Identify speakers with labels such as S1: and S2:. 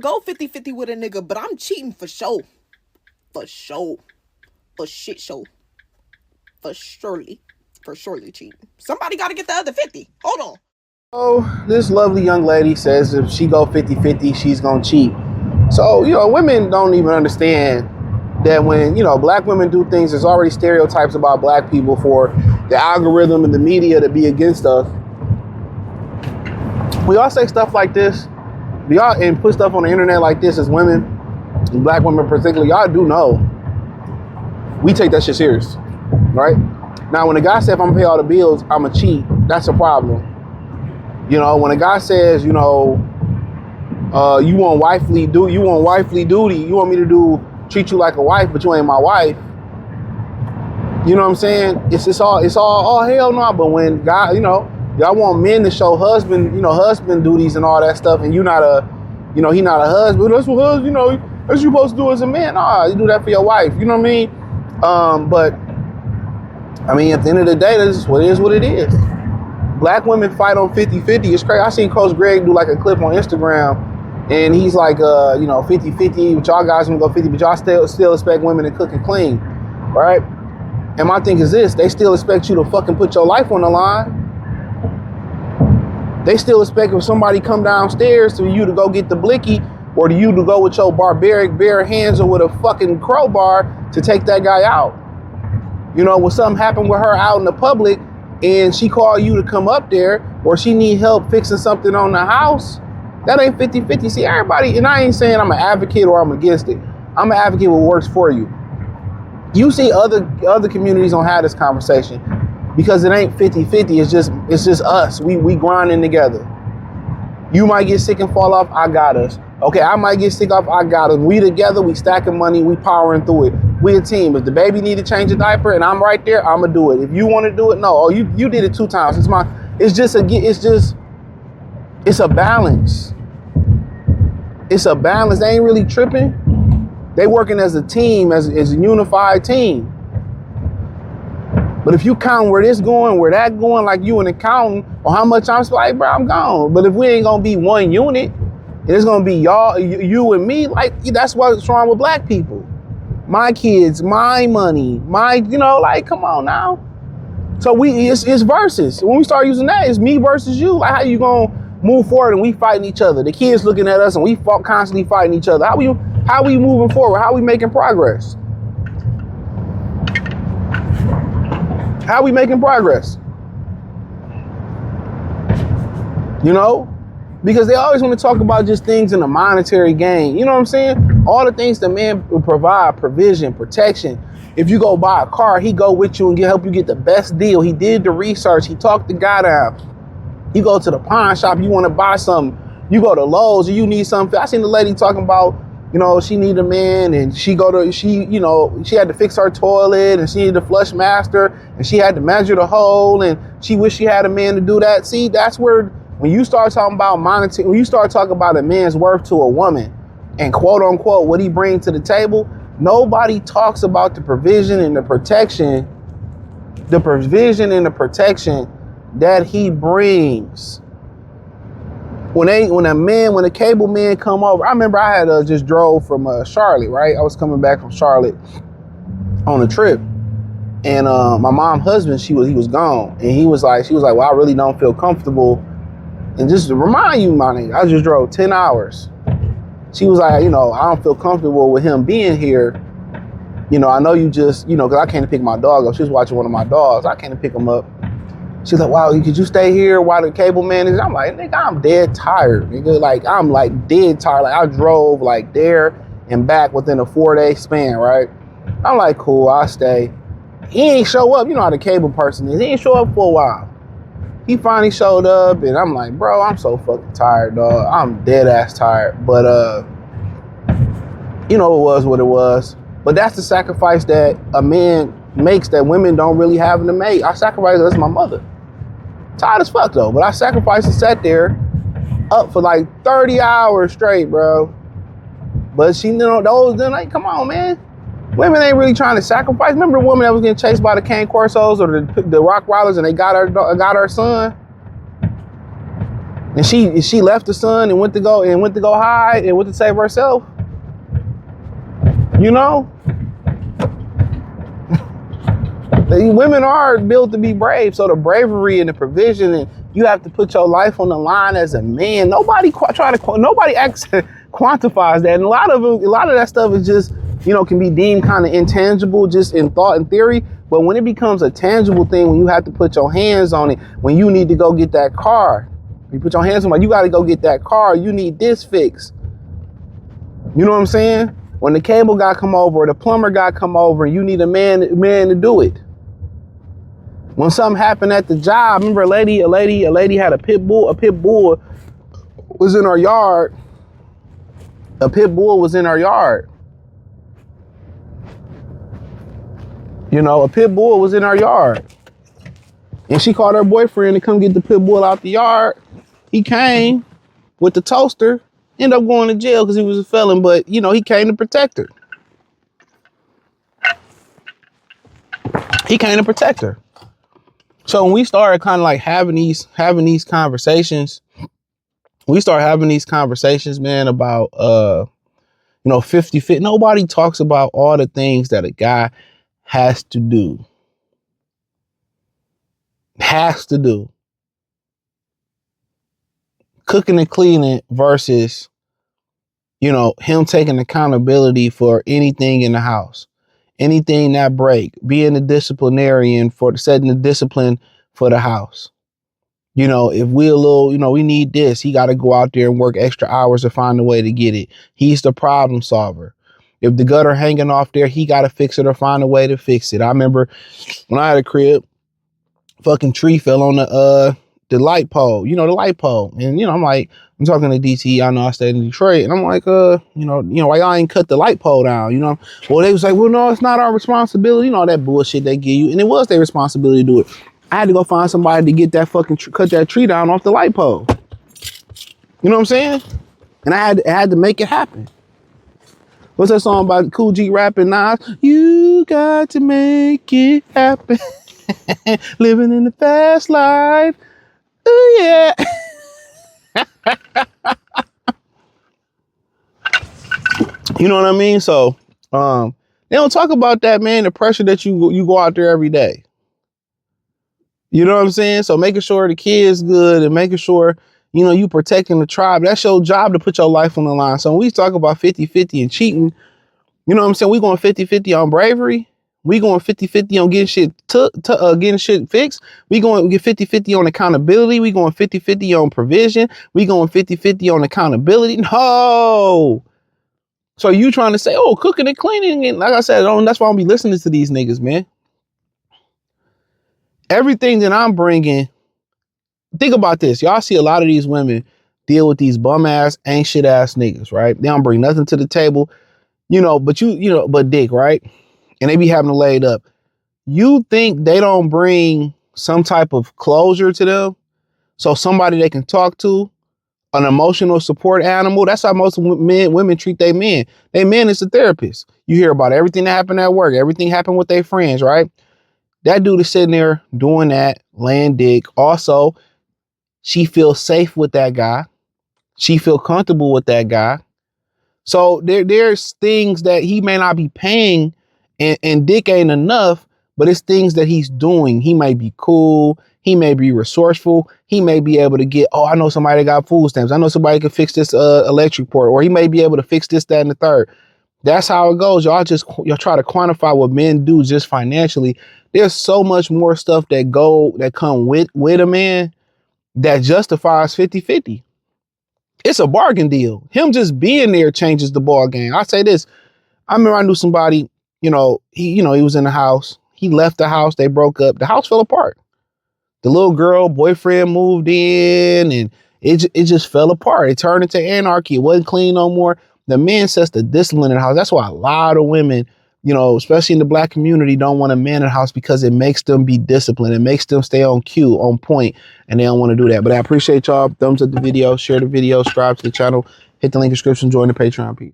S1: go 50-50 with a nigga, but I'm cheating for sure. For sure. For shit show. For surely cheating. Somebody got to get the other 50. Hold on.
S2: Oh, this lovely young lady says if she go 50-50, she's going to cheat. So, women don't even understand that when, black women do things, there's already stereotypes about black people for the algorithm and the media to be against us. We all say stuff like this. We all and put stuff on the internet like this as women, and black women particularly. Y'all do know we take that shit serious, right? Now, when a guy says if I'm gonna pay all the bills, I'm a cheat, that's a problem. When a guy says, you want wifely duty, you want me to treat you like a wife, but you ain't my wife. You know what I'm saying? It's all hell no. But when God, y'all want men to show husband duties and all that stuff, and he not a husband. That's what husband, that's you supposed to do as a man. Nah, you do that for your wife. You know what I mean? But I mean, at the end of the day, this is what it is. Black women fight on 50-50. It's crazy. I seen Coach Greg do like a clip on Instagram, and he's like, 50-50. But y'all guys gonna go 50, but y'all still expect women to cook and clean, right? And my thing is this: they still expect you to fucking put your life on the line. They still expect if somebody come downstairs to you to go get the blicky, or to you to go with your barbaric bare hands or with a fucking crowbar to take that guy out. When something happened with her out in the public and she called you to come up there, or she need help fixing something on the house, that ain't 50-50. See, everybody, and I ain't saying I'm an advocate or I'm against it. I'm an advocate what works for you. You see other communities don't have this conversation because it ain't 50-50. It's just us. We grinding together. You might get sick and fall off, I got us. Okay, I might get sick off, I got us. We together, we stacking money, we powering through it. We a team. If the baby need to change a diaper and I'm right there, I'ma do it. If you want to do it, no. Oh, you did it 2 times. It's a balance. It's a balance. They ain't really tripping. They working as a team, as a unified team. But if you count where this going, where that going, like you an accountant, or how much I'm like, bro, I'm gone. But if we ain't gonna be one unit, and it's gonna be y'all, you and me, like that's what's wrong with black people. My kids, my money, come on now. So it's versus. When we start using that, it's me versus you. Like, how you gonna move forward and we fighting each other? The kids looking at us and we constantly fighting each other. How we moving forward? How we making progress? How we making progress? Because they always want to talk about just things in a monetary gain. You know what I'm saying? All the things the man will provide, provision, protection. If you go buy a car, he go with you and help you get the best deal. He did the research. He talked the guy down. You go to the pawn shop, you want to buy something. You go to Lowe's or you need something. I seen the lady talking about, she need a man, and she had to fix her toilet, and she needed a flush master, and she had to measure the hole, and she wished she had a man to do that. See, that's where, when you start talking about monetary, when you start talking about a man's worth to a woman and quote unquote what he brings to the table, nobody talks about the provision and the protection that he brings. When a cable man come over, I remember I had just drove from Charlotte, right? I was coming back from Charlotte on a trip, and my mom's husband, he was gone, and she was like, well, I really don't feel comfortable. And just to remind you, my nigga, I just drove 10 hours. She was like, I don't feel comfortable with him being here. I know you just, because I came to pick my dog up. She was watching one of my dogs. I came to pick him up. She's like, wow, could you stay here while the cable man is? I'm like, nigga, I'm dead tired, nigga. Like, I'm like dead tired. Like, I drove like there and back within a 4-day span, right? I'm like, cool, I'll stay. He ain't show up. You know how the cable person is. He ain't show up for a while. He finally showed up, and I'm like, bro, I'm so fucking tired, dog. I'm dead ass tired. But, it was what it was. But that's the sacrifice that a man makes that women don't really have to make. I sacrificed as my mother. Tired as fuck though, but I sacrificed and sat there up for like 30 hours straight, bro. But she, those, then like, come on, man. Women ain't really trying to sacrifice. Remember the woman that was getting chased by the cane corsos or the Rottweilers, and they got her son? And she left the son and went to go hide and went to save herself. You know? Women are built to be brave, so the bravery and the provision, and you have to put your life on the line as a man. Nobody quantifies that, and a lot of that stuff is just, you know, can be deemed kind of intangible, just in thought and theory. But when it becomes a tangible thing, when you have to put your hands on it, when you need to go get that car, you put your hands on it, you got to go get that car. You need this fixed. You know what I'm saying? When the cable guy come over, or the plumber guy come over, and you need a man to do it. When something happened at the job, remember a lady had a pit bull. A pit bull was in her yard. A pit bull was in her yard. You know, a pit bull was in her yard. And she called her boyfriend to come get the pit bull out the yard. He came with the toaster, ended up going to jail because he was a felon, but, you know, he came to protect her. He came to protect her. So when we started kind of like having these conversations, man, about, you know, 50-50. Nobody talks about all the things that a guy has to do. Cooking and cleaning versus, you know, him taking accountability for anything in the house. Anything that break, being a disciplinarian for setting the discipline for the house. You know, if we a little, you know, we need this, he got to go out there and work extra hours to find a way to get it. He's the problem solver. If the gutter hanging off there, he got to fix it or find a way to fix it. I remember when I had a crib, fucking tree fell on the light pole, you know, the light pole. And, you know, I'm talking to DT. I know I stayed in Detroit, and I'm like, you know, why y'all ain't cut the light pole down? You know, well, they was like, well, no, it's not our responsibility. You know, all that bullshit they give you. And it was their responsibility to do it. I had to go find somebody to get that fucking, cut that tree down off the light pole. You know what I'm saying? And I had to make it happen. What's that song about Cool G rapping Nas? You got to make it happen. Living in the fast life. Ooh, yeah. You know what I mean? So, they don't talk about that, man, the pressure that you go out there every day. You know what I'm saying? So making sure the kid's good and making sure, you know, you protecting the tribe. That's your job to put your life on the line. So when we talk about 50-50 and cheating, you know what I'm saying? We going 50-50 on bravery. We going 50-50 on getting shit fixed. We going to get 50-50 on accountability. We going 50-50 on provision. We going 50-50 on accountability. No. So you trying to say, oh, cooking and cleaning. And like I said, that's why I'm be listening to these niggas, man. Everything that I'm bringing, think about this. Y'all see a lot of these women deal with these bum ass, ain't shit ass niggas, right? They don't bring nothing to the table, you know, but dick, right? And they be having to lay it up. You think they don't bring some type of closure to them? So somebody they can talk to, an emotional support animal. That's how most women treat their men. Their man is a therapist. You hear about everything that happened at work. Everything happened with their friends, right? That dude is sitting there doing that, laying dick. Also, she feels safe with that guy. She feel comfortable with that guy. So there's things that he may not be paying, and dick ain't enough, but it's things that he's doing. He may be cool. He may be resourceful. He may be able to get, I know somebody that got food stamps. I know somebody can fix this electric port, or he may be able to fix this, that, and the third. That's how it goes. Y'all try to quantify what men do just financially. There's so much more stuff that come with a man that justifies 50-50. It's a bargain deal. Him just being there changes the ball game. I say this. I remember I knew somebody, he was in the house. He left the house. They broke up. The house fell apart. The little girl boyfriend moved in, and it just fell apart. It turned into anarchy. It wasn't clean no more. The man sets the discipline in the house. That's why a lot of women, especially in the black community, don't want a man in the house, because it makes them be disciplined. It makes them stay on cue, on point, and they don't want to do that. But I appreciate y'all. Thumbs up the video, share the video, subscribe to the channel, hit the link in the description, join the Patreon. Peace.